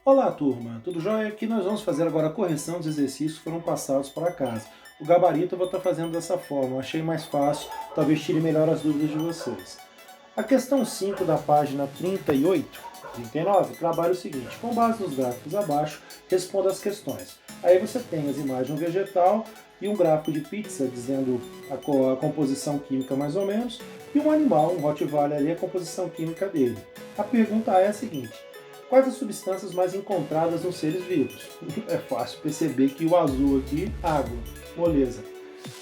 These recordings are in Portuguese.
Olá, turma, tudo jóia? Aqui nós vamos fazer agora a correção dos exercícios que foram passados para casa. O gabarito eu vou estar fazendo dessa forma, eu achei mais fácil, talvez tire melhor as dúvidas de vocês. A questão 5 da página 38, 39, trabalha o seguinte: com base nos gráficos abaixo, responda as questões. Aí você tem as imagens de um vegetal e um gráfico de pizza dizendo a composição química mais ou menos, e um animal, um Rottweiler ali, a composição química dele. A pergunta é a seguinte: quais as substâncias mais encontradas nos seres vivos? É fácil perceber que o azul aqui, água, moleza.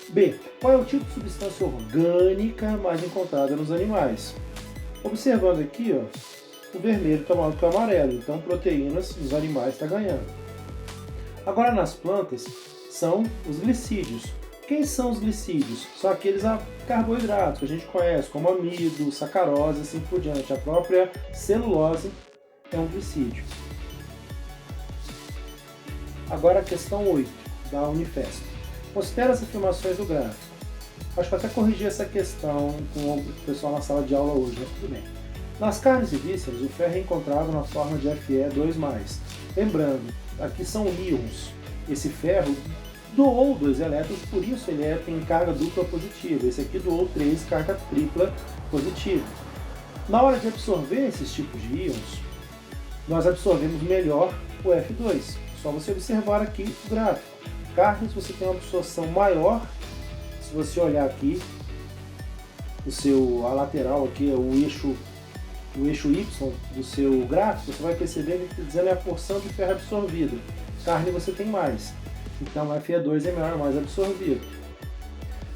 B. Qual é o tipo de substância orgânica mais encontrada nos animais? Observando aqui, ó, o vermelho está maior do que o amarelo, então proteínas nos animais está ganhando. Agora nas plantas são os glicídios. Quem são os glicídios? São aqueles carboidratos que a gente conhece, como amido, sacarose e assim por diante. A própria celulose é um glicídio. Agora a questão 8, da Unifesp. Considera as afirmações do gráfico. Acho que até corrigi essa questão com o pessoal na sala de aula hoje, mas tudo bem. Nas carnes e vísceras, o ferro é encontrado na forma de Fe2+. Lembrando, aqui são íons. Esse ferro doou 2 elétrons, por isso ele tem carga dupla positiva. Esse aqui doou 3, carga tripla positiva. Na hora de absorver esses tipos de íons, nós absorvemos melhor o F2. Só você observar aqui o gráfico. Carnes, você tem uma absorção maior. Se você olhar aqui, a lateral aqui, o eixo Y do seu gráfico, você vai perceber que está dizendo a porção de ferro absorvida. Carne você tem mais. Então o Fe2 é maior, mais absorvido.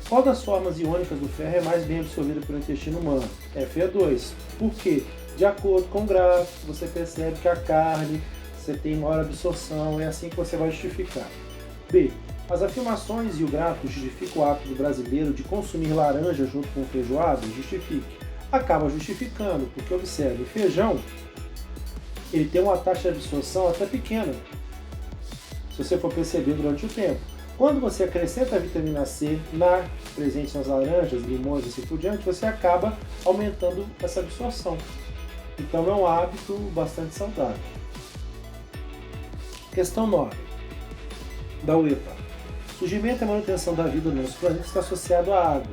Qual das formas iônicas do ferro é mais bem absorvida pelo intestino humano? Fe2. Por quê? De acordo com o gráfico, você percebe que a carne você tem maior absorção, é assim que você vai justificar. B. As afirmações e o gráfico justificam o hábito do brasileiro de consumir laranja junto com feijoada? Justifique. Acaba justificando, porque observe, o feijão ele tem uma taxa de absorção até pequena, se você for perceber durante o tempo. Quando você acrescenta a vitamina C presente nas laranjas, limões e assim por diante, você acaba aumentando essa absorção. Então é um hábito bastante saudável. Questão 9, da UEPA. Surgimento e manutenção da vida no nosso planeta está associado à água.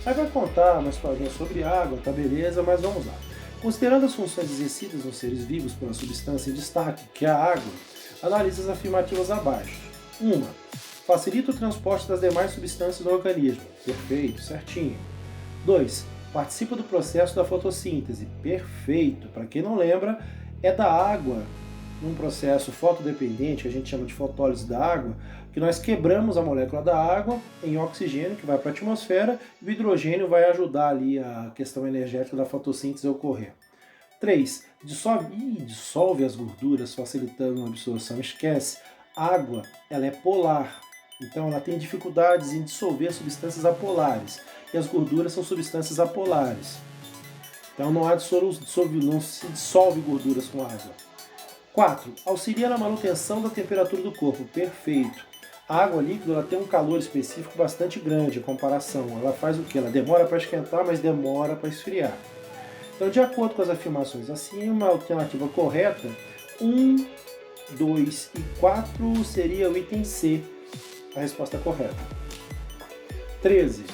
Aí vai contar uma historinha sobre água, tá beleza, mas vamos lá. Considerando as funções exercidas nos seres vivos pela substância em destaque, que é a água, analise as afirmativas abaixo. 1. Facilita o transporte das demais substâncias do organismo. Perfeito, certinho. 2. Participa do processo da fotossíntese. Perfeito. Para quem não lembra, é da água, num processo fotodependente, que a gente chama de fotólise da água, que nós quebramos a molécula da água em oxigênio, que vai para a atmosfera, e o hidrogênio vai ajudar ali a questão energética da fotossíntese a ocorrer. 3. Dissolve as gorduras, facilitando a absorção. Esquece, a água ela é polar, então ela tem dificuldades em dissolver substâncias apolares, e as gorduras são substâncias apolares. Então não se dissolve gorduras com água. 4. Auxilia na manutenção da temperatura do corpo. Perfeito. A água líquida ela tem um calor específico bastante grande em comparação. Ela faz o quê? Ela demora para esquentar, mas demora para esfriar. Então, de acordo com as afirmações acima, a alternativa correta, 1, 2 e 4 seria o item C, a resposta correta. 13.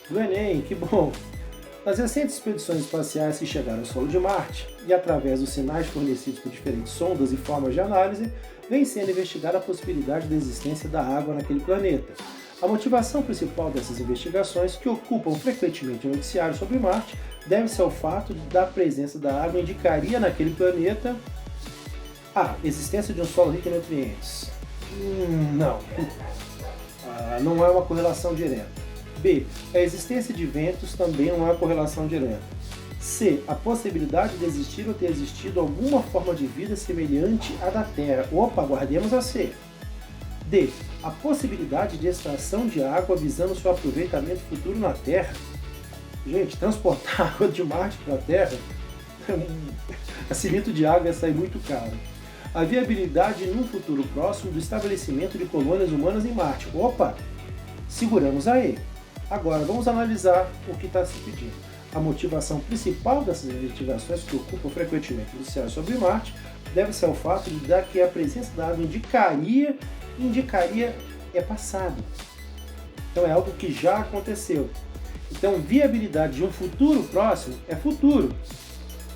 Do Enem, que bom! Nas recentes expedições espaciais que chegaram ao solo de Marte, e através dos sinais fornecidos por diferentes sondas e formas de análise, vem sendo investigada a possibilidade da existência da água naquele planeta. A motivação principal dessas investigações, que ocupam frequentemente o noticiário sobre Marte, deve-se ao fato da presença da água indicaria naquele planeta a existência de um solo rico em nutrientes. Não. Não é uma correlação direta. B. A existência de ventos também não é uma correlação direta. C. A possibilidade de existir ou ter existido alguma forma de vida semelhante à da Terra. Opa, guardemos a C. D. A possibilidade de extração de água visando seu aproveitamento futuro na Terra. Gente, transportar água de Marte para a Terra, esse litro de água ia sair muito caro. A viabilidade num futuro próximo do estabelecimento de colônias humanas em Marte. Opa, seguramos a E. Agora, vamos analisar o que está se pedindo. A motivação principal dessas investigações que ocupam frequentemente o céu sobre Marte deve-se ao fato de que a presença da água indicaria é passado. Então é algo que já aconteceu. Então, viabilidade de um futuro próximo é futuro.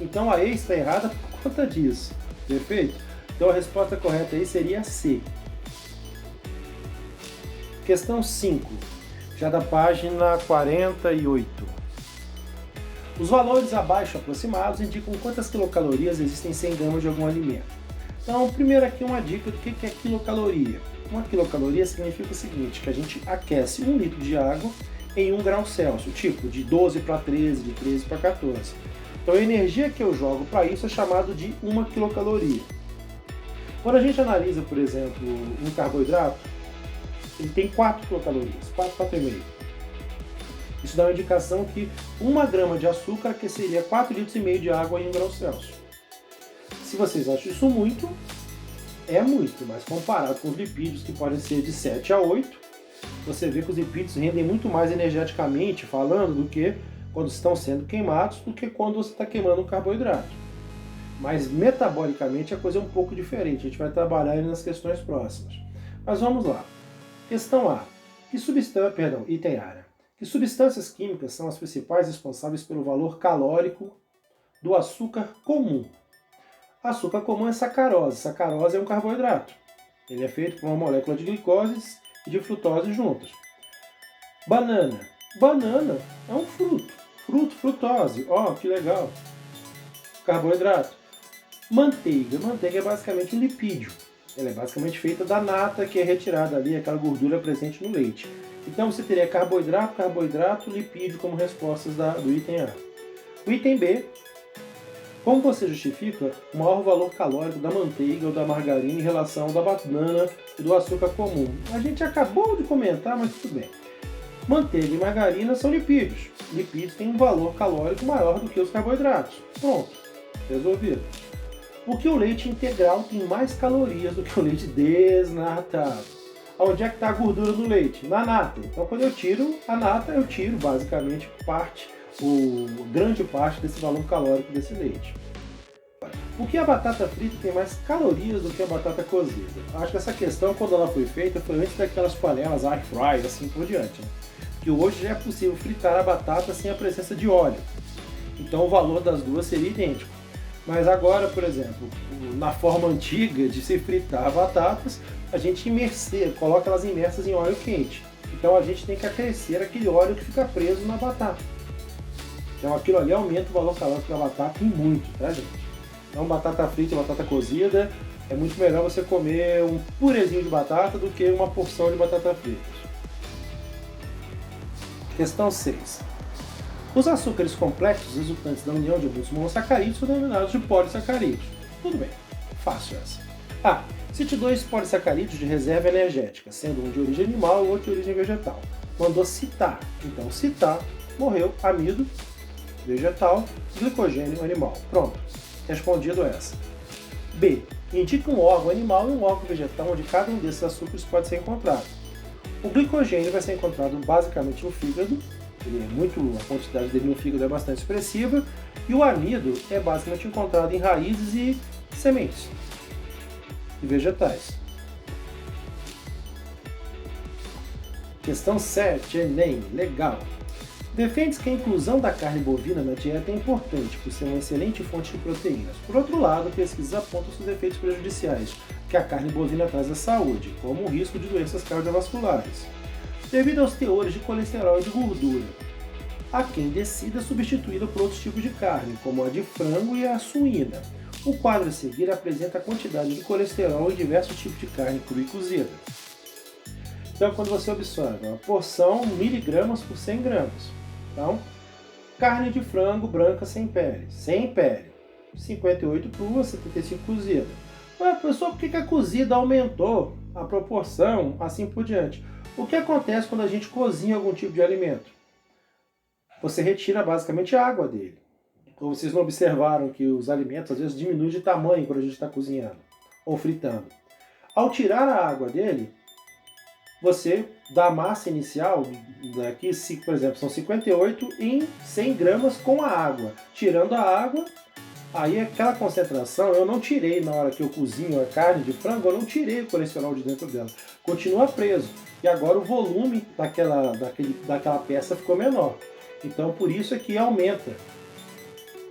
Então a E está errada por conta disso. Perfeito? Então a resposta correta aí seria C. Questão 5, já da página 48. Os valores abaixo aproximados indicam quantas quilocalorias existem em 100 gramas de algum alimento. Então, primeiro aqui uma dica do que é quilocaloria. Uma quilocaloria significa o seguinte, que a gente aquece 1 litro de água em 1 grau Celsius, tipo de 12 para 13, de 13 para 14. Então a energia que eu jogo para isso é chamado de 1 quilocaloria. Quando a gente analisa, por exemplo, um carboidrato, ele tem 4 quilocalorias, 4,5. Isso dá uma indicação que 1 grama de açúcar aqueceria 4,5 litros de água em 1 grau Celsius. Se vocês acham isso muito, é muito, mas comparado com os lipídios, que podem ser de 7 a 8, você vê que os lipídios rendem muito mais energeticamente falando do que quando estão sendo queimados, do que quando você está queimando um carboidrato. Mas metabolicamente a coisa é um pouco diferente, a gente vai trabalhar nas questões próximas. Mas vamos lá. Questão A. Item A. Que substâncias químicas são as principais responsáveis pelo valor calórico do açúcar comum? Açúcar comum é sacarose. Sacarose é um carboidrato. Ele é feito por uma molécula de glicose e de frutose juntas. Banana. Banana é um fruto. Frutose. Ó, que legal. Carboidrato. Manteiga. Manteiga é basicamente um lipídio. Ela é basicamente feita da nata que é retirada ali, aquela gordura presente no leite. Então você teria carboidrato, lipídio como respostas do item A. O item B. Como você justifica o maior valor calórico da manteiga ou da margarina em relação ao da banana e do açúcar comum? A gente acabou de comentar, mas tudo bem. Manteiga e margarina são lipídios. Lipídios têm um valor calórico maior do que os carboidratos. Pronto, resolvido. Por que o leite integral tem mais calorias do que o leite desnatado? Onde é que está a gordura do leite? Na nata. Então quando eu tiro a nata, eu tiro basicamente grande parte desse valor calórico desse leite. Por que a batata frita tem mais calorias do que a batata cozida? Acho que essa questão, quando ela foi feita, foi antes daquelas panelas air fry, assim por diante. Né? Que hoje já é possível fritar a batata sem a presença de óleo. Então o valor das duas seria idêntico. Mas agora, por exemplo, na forma antiga de se fritar batatas, a gente coloca elas imersas em óleo quente. Então a gente tem que aquecer aquele óleo que fica preso na batata. Então aquilo ali aumenta o valor calórico da batata e muito, tá, gente? Então batata frita e batata cozida, é muito melhor você comer um purezinho de batata do que uma porção de batata frita. Questão 6. Os açúcares complexos resultantes da união de muitos monossacarídeos são denominados de polissacarídeos. Tudo bem, fácil essa. A. Cite 2 polissacarídeos de reserva energética, sendo um de origem animal e outro de origem vegetal. Mandou citar. Então, citar, morreu, amido, vegetal, glicogênio, animal. Pronto, respondido essa. B. Indica um órgão animal e um órgão vegetal onde cada um desses açúcares pode ser encontrado. O glicogênio vai ser encontrado basicamente no fígado, a quantidade dele no fígado é bastante expressiva, e o amido é basicamente encontrado em raízes e sementes e vegetais. Questão 7, Enem, legal. Defende que a inclusão da carne bovina na dieta é importante por ser uma excelente fonte de proteínas. Por outro lado, pesquisas apontam seus efeitos prejudiciais que a carne bovina traz à saúde, como o risco de doenças cardiovasculares, devido aos teores de colesterol e de gordura. Há quem decida substituí-la por outros tipos de carne, como a de frango e a suína. O quadro a seguir apresenta a quantidade de colesterol em diversos tipos de carne crua e cozida. Então, quando você observa uma porção miligramas por 100 gramas. Então, carne de frango branca sem pele, 58 crua, 75 cozida. Mas, pessoal, por que a cozida aumentou a proporção, assim por diante? O que acontece quando a gente cozinha algum tipo de alimento? Você retira basicamente a água dele. Ou vocês não observaram que os alimentos às vezes diminuem de tamanho quando a gente está cozinhando ou fritando. Ao tirar a água dele, você dá a massa inicial, daqui, por exemplo, são 58 em 100 gramas com a água. Tirando a água, aí aquela concentração eu não tirei na hora que eu cozinho a carne de frango, eu não tirei o colesterol de dentro dela. Continua preso. E agora o volume daquela peça ficou menor. Então por isso é que aumenta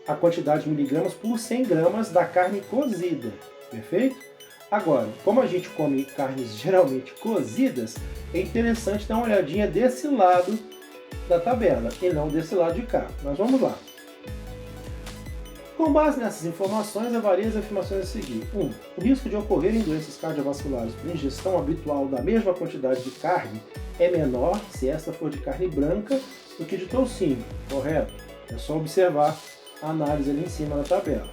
a quantidade de miligramas por 100 gramas da carne cozida. Perfeito? Agora, como a gente come carnes geralmente cozidas, é interessante dar uma olhadinha desse lado da tabela e não desse lado de cá. Mas vamos lá. Com base nessas informações, avalie as afirmações a seguir. 1. O risco de ocorrerem doenças cardiovasculares por ingestão habitual da mesma quantidade de carne é menor se esta for de carne branca do que de toucinho. Correto? É só observar a análise ali em cima da tabela.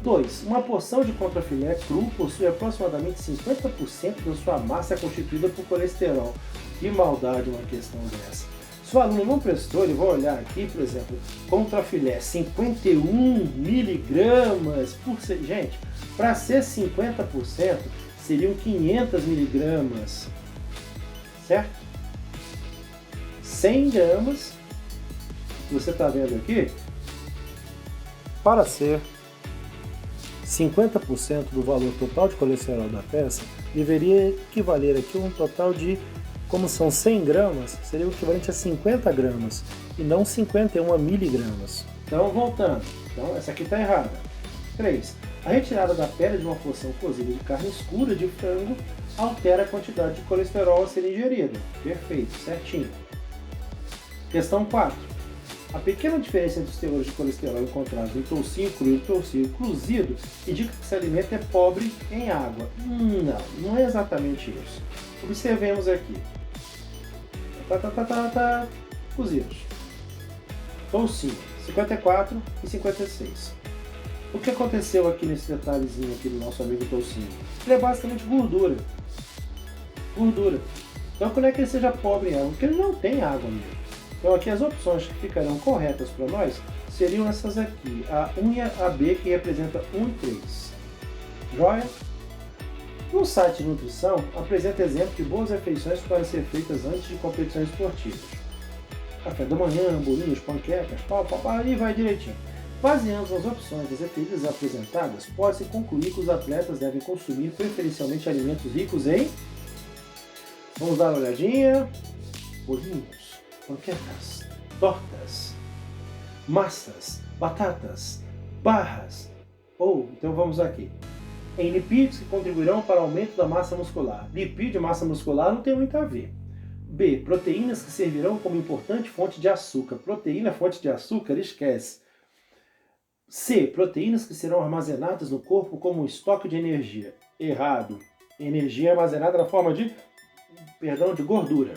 2. Uma porção de contrafilé cru possui aproximadamente 50% da sua massa constituída por colesterol. Que maldade uma questão dessa. Se o aluno não prestou, ele vai olhar aqui, por exemplo, contrafilé 51 miligramas por... Gente, para ser 50% seriam 500 miligramas, certo? 100 gramas, você está vendo aqui, para ser 50% do valor total de colesterol da peça, deveria equivaler aqui a um total de, como são 100 gramas, seria o equivalente a 50 gramas e não 51 miligramas. Então, voltando. Então, essa aqui está errada. 3. A retirada da pele de uma porção cozida de carne escura de frango altera a quantidade de colesterol a ser ingerida. Perfeito, certinho. Questão 4. A pequena diferença entre os teores de colesterol encontrados no toucinho cru e no toucinho cozido indica que esse alimento é pobre em água. Não é exatamente isso. Observemos aqui. Cozidos. Toucinho, 54 e 56. O que aconteceu aqui nesse detalhezinho aqui do nosso amigo toucinho? Ele é basicamente gordura. Gordura. Então, quando é que ele seja pobre em água? Porque ele não tem água mesmo. Então aqui as opções que ficariam corretas para nós seriam essas aqui. A 1 e a B, que representa 1 e 3. Joia? No site de nutrição, apresenta exemplos de boas refeições que podem ser feitas antes de competições esportivas. Café da manhã, bolinhos, panquecas, e vai direitinho. Baseando nas opções das refeições apresentadas, pode-se concluir que os atletas devem consumir preferencialmente alimentos ricos em... Vamos dar uma olhadinha. Bolinhos, panquecas, tortas, massas, batatas, barras. Então vamos aqui. Em lipídios que contribuirão para o aumento da massa muscular. Lipídio e massa muscular não tem muito a ver. B. Proteínas que servirão como importante fonte de açúcar. Proteína é fonte de açúcar? Esquece. C. Proteínas que serão armazenadas no corpo como um estoque de energia. Errado. Energia é armazenada na forma de gordura.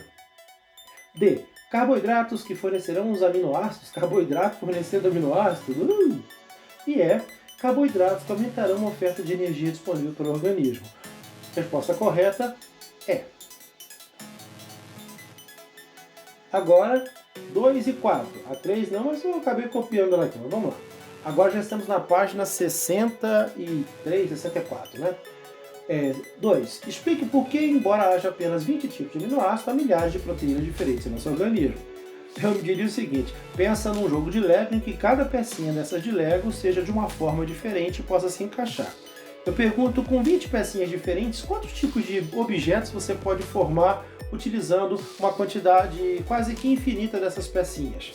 D. Carboidratos que fornecerão os aminoácidos. Carboidrato fornecendo aminoácidos. E E. Carboidratos que aumentarão a oferta de energia disponível para o organismo. Resposta correta é. Agora, 2 e 4. A 3 não, mas eu acabei copiando ela aqui. Mas vamos lá. Agora já estamos na página 63, 64, né? 2. Explique por que, embora haja apenas 20 tipos de aminoácidos, há milhares de proteínas diferentes no nosso organismo. Eu me diria o seguinte, pensa num jogo de Lego em que cada pecinha dessas de Lego seja de uma forma diferente e possa se encaixar. Eu pergunto, com 20 pecinhas diferentes, quantos tipos de objetos você pode formar utilizando uma quantidade quase que infinita dessas pecinhas?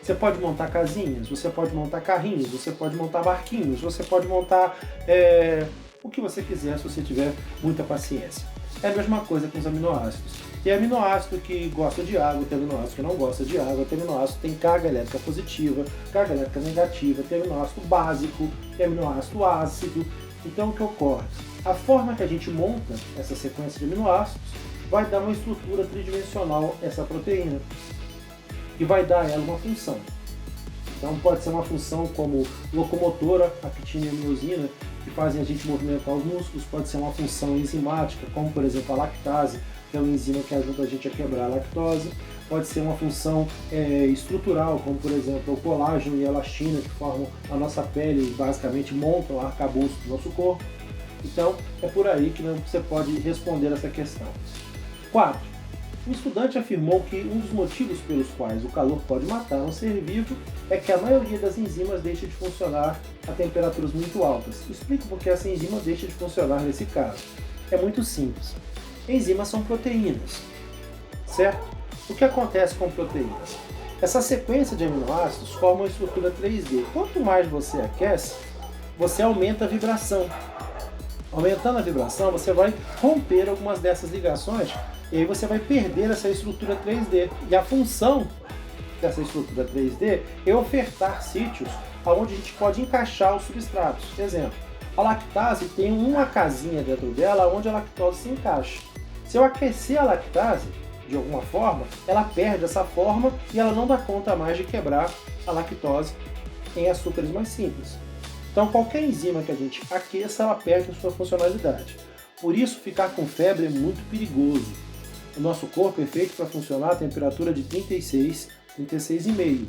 Você pode montar casinhas, você pode montar carrinhos, você pode montar barquinhos, você pode montar o que você quiser se você tiver muita paciência. É a mesma coisa com os aminoácidos. Tem aminoácido que gosta de água, tem aminoácido que não gosta de água, tem aminoácido que tem carga elétrica positiva, carga elétrica negativa, tem aminoácido básico, tem aminoácido ácido. Então o que ocorre? A forma que a gente monta essa sequência de aminoácidos vai dar uma estrutura tridimensional a essa proteína e vai dar a ela uma função. Então pode ser uma função como locomotora, a actina e a miosina, que fazem a gente movimentar os músculos, pode ser uma função enzimática, como por exemplo a lactase, que é uma enzima que ajuda a gente a quebrar a lactose. Pode ser uma função estrutural, como por exemplo o colágeno e a elastina, que formam a nossa pele e basicamente montam o arcabouço do nosso corpo. Então é por aí que você pode responder essa questão. 4. O estudante afirmou que um dos motivos pelos quais o calor pode matar um ser vivo é que a maioria das enzimas deixa de funcionar a temperaturas muito altas. Explico por que essa enzima deixa de funcionar nesse caso. É muito simples. Enzimas são proteínas, certo? O que acontece com proteínas? Essa sequência de aminoácidos forma uma estrutura 3D. Quanto mais você aquece, você aumenta a vibração. Aumentando a vibração, você vai romper algumas dessas ligações e aí você vai perder essa estrutura 3D. E a função dessa estrutura 3D é ofertar sítios onde a gente pode encaixar os substratos. Exemplo, a lactase tem uma casinha dentro dela onde a lactose se encaixa. Se eu aquecer a lactase, de alguma forma, ela perde essa forma e ela não dá conta mais de quebrar a lactose em açúcares mais simples. Então, qualquer enzima que a gente aqueça, ela perde a sua funcionalidade. Por isso, ficar com febre é muito perigoso. O nosso corpo é feito para funcionar a temperatura de 36, 36,5.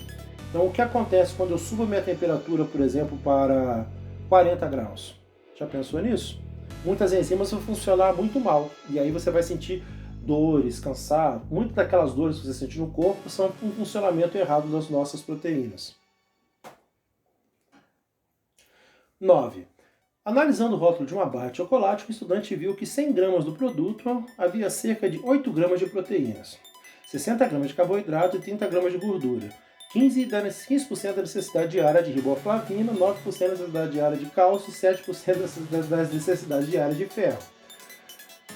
Então, o que acontece quando eu subo a minha temperatura, por exemplo, para 40 graus? Já pensou nisso? Muitas enzimas vão funcionar muito mal. E aí você vai sentir dores, cansar. Muitas daquelas dores que você sente no corpo são um funcionamento errado das nossas proteínas. 9. Analisando o rótulo de uma barra de chocolate, o estudante viu que 100 gramas do produto havia cerca de 8 gramas de proteínas, 60 gramas de carboidrato e 30 gramas de gordura, 15% da necessidade diária de riboflavina, 9% da necessidade diária de cálcio e 7% da necessidade diária de ferro.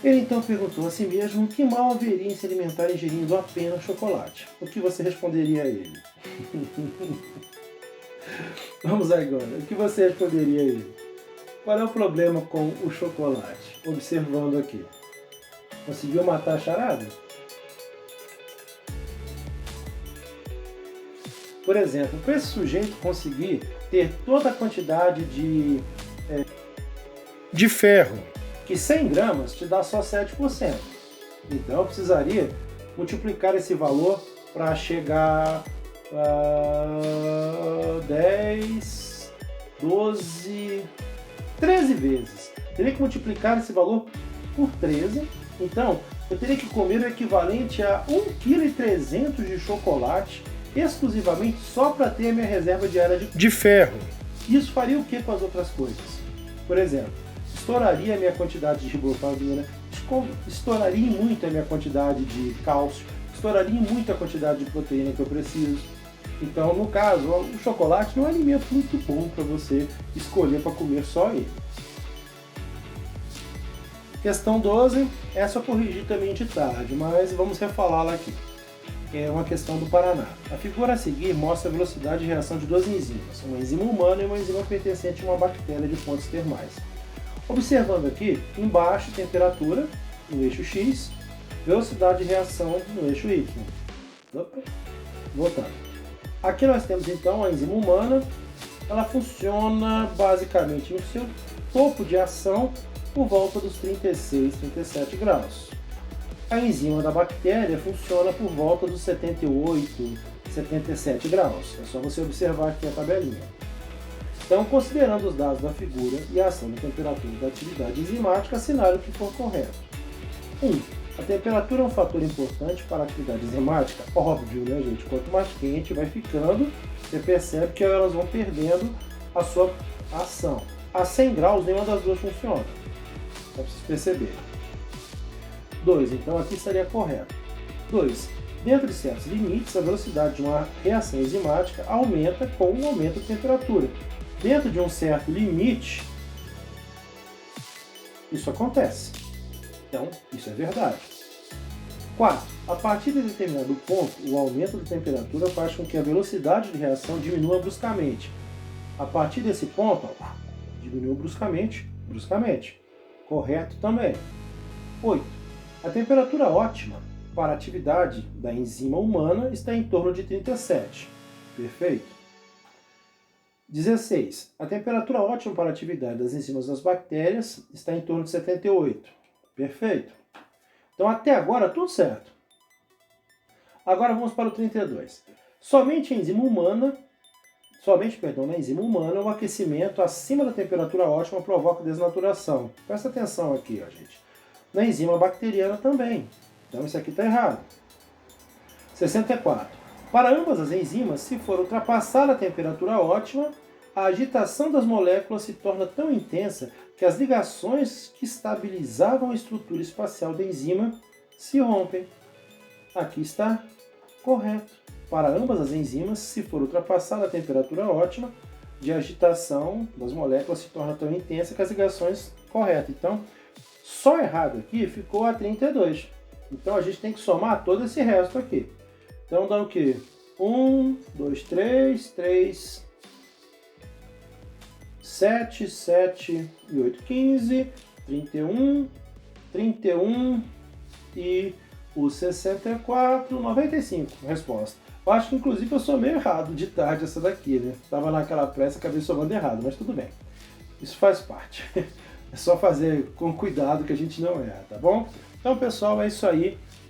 Ele então perguntou a si mesmo que mal haveria em se alimentar ingerindo apenas chocolate. O que você responderia a ele? Vamos agora. O que você responderia a ele? Qual é o problema com o chocolate? Observando aqui. Conseguiu matar a charada? Por exemplo, para esse sujeito conseguir ter toda a quantidade de ferro, que 100 gramas te dá só 7%. Então eu precisaria multiplicar esse valor para chegar a 10, 12, 13 vezes. Teria que multiplicar esse valor por 13. Então eu teria que comer o equivalente a 1,3 kg de chocolate exclusivamente só para ter a minha reserva diária de ferro. Isso faria o que com as outras coisas? Por exemplo, estouraria a minha quantidade de riboflavina, estouraria muito a minha quantidade de cálcio, estouraria muito a quantidade de proteína que eu preciso. Então, no caso, o chocolate não é um alimento muito bom para você escolher para comer só ele. Questão 12, essa eu corrigi também de tarde, mas vamos refalá-la aqui. É uma questão do Paraná. A figura a seguir mostra a velocidade de reação de duas enzimas, uma enzima humana e uma enzima pertencente a uma bactéria de fontes termais. Observando aqui, embaixo, temperatura no eixo X, velocidade de reação no eixo Y. Opa, voltando. Aqui nós temos então a enzima humana, ela funciona basicamente no seu topo de ação por volta dos 36, 37 graus. A enzima da bactéria funciona por volta dos 78, 77 graus. É só você observar aqui a tabelinha. Então, considerando os dados da figura e a ação da temperatura da atividade enzimática, assinale o que for correto. 1. A temperatura é um fator importante para a atividade enzimática? Óbvio, né, gente? Quanto mais quente vai ficando, você percebe que elas vão perdendo a sua ação. A 100 graus, nenhuma das duas funciona. É preciso perceber. 2. Então, aqui estaria correto. 2. Dentro de certos limites, a velocidade de uma reação enzimática aumenta com o aumento da temperatura. Dentro de um certo limite, isso acontece. Então, isso é verdade. 4. A partir de determinado ponto, o aumento da temperatura faz com que a velocidade de reação diminua bruscamente. A partir desse ponto, diminuiu bruscamente. Correto também. 8. A temperatura ótima para a atividade da enzima humana está em torno de 37. Perfeito. 16. A temperatura ótima para a atividade das enzimas das bactérias está em torno de 78. Perfeito. Então, até agora, tudo certo. Agora vamos para o 32. Na enzima humana, o aquecimento acima da temperatura ótima provoca desnaturação. Presta atenção aqui, ó, gente. Na enzima bacteriana também. Então isso aqui está errado. 64. Para ambas as enzimas, se for ultrapassada a temperatura ótima, a agitação das moléculas se torna tão intensa que as ligações que estabilizavam a estrutura espacial da enzima se rompem. Aqui está correto. Para ambas as enzimas, se for ultrapassada a temperatura ótima, de agitação das moléculas se torna tão intensa que as ligações corretas. Então, só errado aqui ficou a 32. Então a gente tem que somar todo esse resto aqui. Então dá o quê? 1, 2, 3, 7, 7 e 8, 15, 31, 31 e o 64, 95. Resposta. Eu acho que inclusive eu somei errado de tarde essa daqui, né? Tava naquela pressa, acabei somando errado, mas tudo bem. Isso faz parte. É só fazer com cuidado que a gente não erra, tá bom? Então, pessoal, é isso aí.